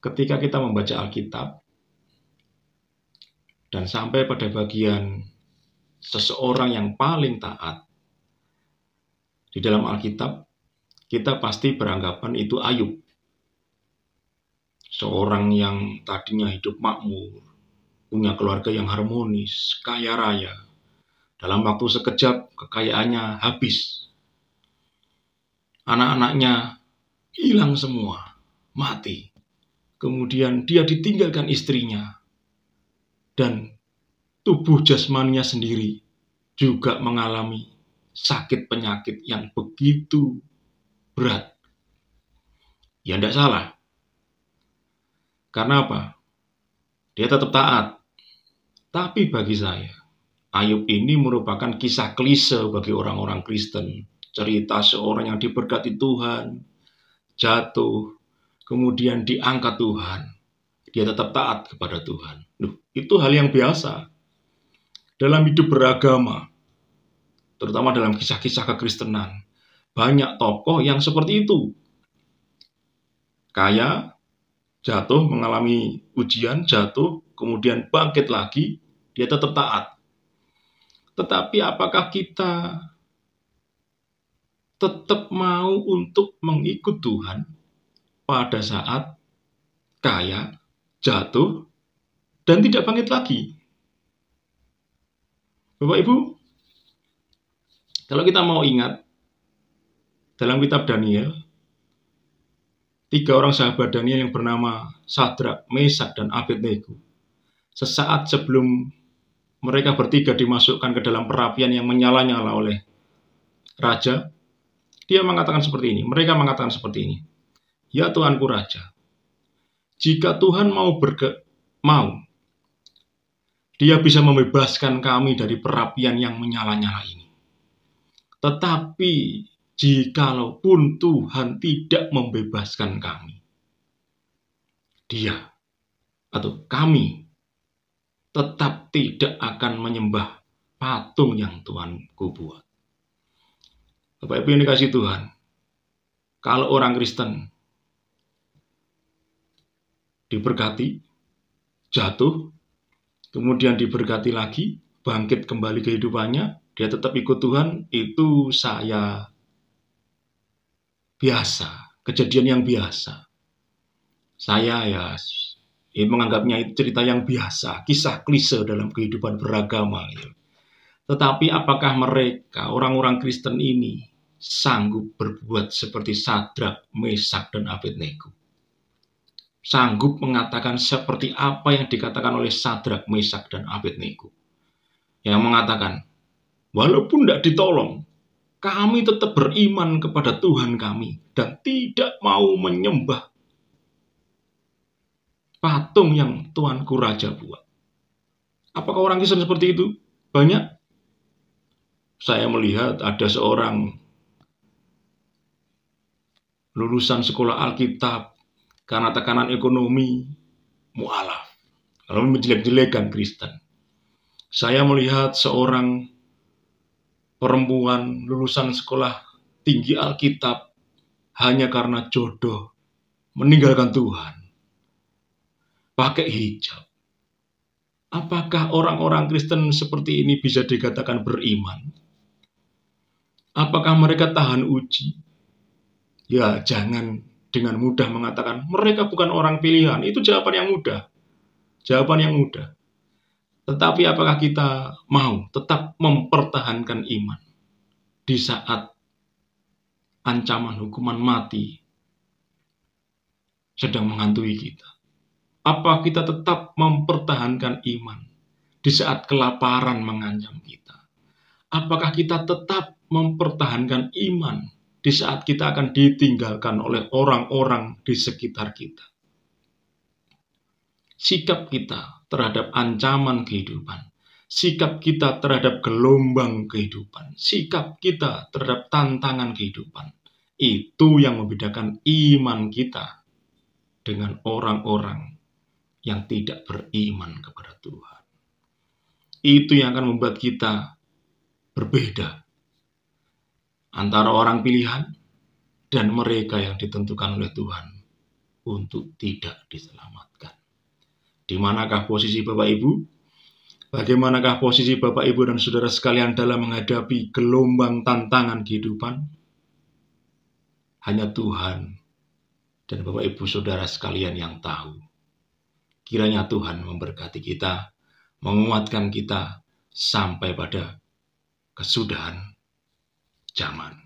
ketika kita membaca Alkitab dan sampai pada bagian seseorang yang paling taat di dalam Alkitab, kita pasti beranggapan itu Ayub. Seorang yang tadinya hidup makmur, punya keluarga yang harmonis, kaya raya. Dalam waktu sekejap, kekayaannya habis. Anak-anaknya hilang semua, mati. Kemudian dia ditinggalkan istrinya. Dan tubuh jasmaninya sendiri juga mengalami sakit penyakit yang begitu berat. Ya tidak salah. Karena apa? Dia tetap taat. Tapi bagi saya, Ayub ini merupakan kisah klise bagi orang-orang Kristen. Cerita seorang yang diberkati Tuhan, jatuh, kemudian diangkat Tuhan. Dia tetap taat kepada Tuhan. Itu hal yang biasa dalam hidup beragama, terutama dalam kisah-kisah kekristenan. Banyak tokoh yang seperti itu. Kaya, jatuh, mengalami ujian, jatuh, kemudian bangkit lagi, dia tetap taat. Tetapi apakah kita tetap mau untuk mengikut Tuhan pada saat kaya, jatuh, dan tidak bangkit lagi? Bapak Ibu, kalau kita mau ingat, dalam kitab Daniel, 3 orang sahabat Daniel yang bernama Sadrak, Mesak, dan Abednego, sesaat sebelum mereka bertiga dimasukkan ke dalam perapian yang menyala-nyala oleh raja, mereka mengatakan seperti ini, "Ya Tuanku Raja, jika Tuhan mau, Dia bisa membebaskan kami dari perapian yang menyala-nyala ini. Tetapi jikalaupun Tuhan tidak membebaskan kami, Dia atau kami tetap tidak akan menyembah patung yang Tuanku buat." Bapak Ibu yang dikasihi Tuhan, kalau orang Kristen diberkati, jatuh, kemudian diberkati lagi, bangkit kembali kehidupannya, dia tetap ikut Tuhan, itu saya biasa, kejadian yang biasa. Saya menganggapnya itu cerita yang biasa, kisah klise dalam kehidupan beragama. Tetapi apakah mereka, orang-orang Kristen ini, sanggup berbuat seperti Sadrak, Mesak, dan Abednego? Sanggup mengatakan seperti apa yang dikatakan oleh Sadrak, Mesak, dan Abednego? Yang mengatakan, walaupun tidak ditolong, kami tetap beriman kepada Tuhan kami dan tidak mau menyembah patung yang Tuanku Raja buat. Apakah orang Kristen seperti itu? Banyak. Saya melihat ada seorang lulusan sekolah Alkitab, karena tekanan ekonomi, mualaf, lalu menjelek-jelekan Kristen. Saya melihat seorang perempuan lulusan sekolah tinggi Alkitab hanya karena jodoh meninggalkan Tuhan, pakai hijab. Apakah orang-orang Kristen seperti ini bisa dikatakan beriman? Apakah mereka tahan uji? Ya, jangan dengan mudah mengatakan mereka bukan orang pilihan. Itu jawaban yang mudah. Jawaban yang mudah. Tetapi apakah kita mau tetap mempertahankan iman di saat ancaman hukuman mati sedang menghantui kita? Apa kita tetap mempertahankan iman di saat kelaparan mengancam kita? Apakah kita tetap mempertahankan iman di saat kita akan ditinggalkan oleh orang-orang di sekitar kita? Sikap kita terhadap ancaman kehidupan, sikap kita terhadap gelombang kehidupan, sikap kita terhadap tantangan kehidupan, itu yang membedakan iman kita dengan orang-orang yang tidak beriman kepada Tuhan. Itu yang akan membuat kita berbeda antara orang pilihan dan mereka yang ditentukan oleh Tuhan untuk tidak diselamatkan. Di manakah posisi Bapak Ibu? Bagaimanakah posisi Bapak Ibu dan saudara sekalian dalam menghadapi gelombang tantangan kehidupan? Hanya Tuhan dan Bapak Ibu saudara sekalian yang tahu. Kiranya Tuhan memberkati kita, menguatkan kita sampai pada kesudahan zaman.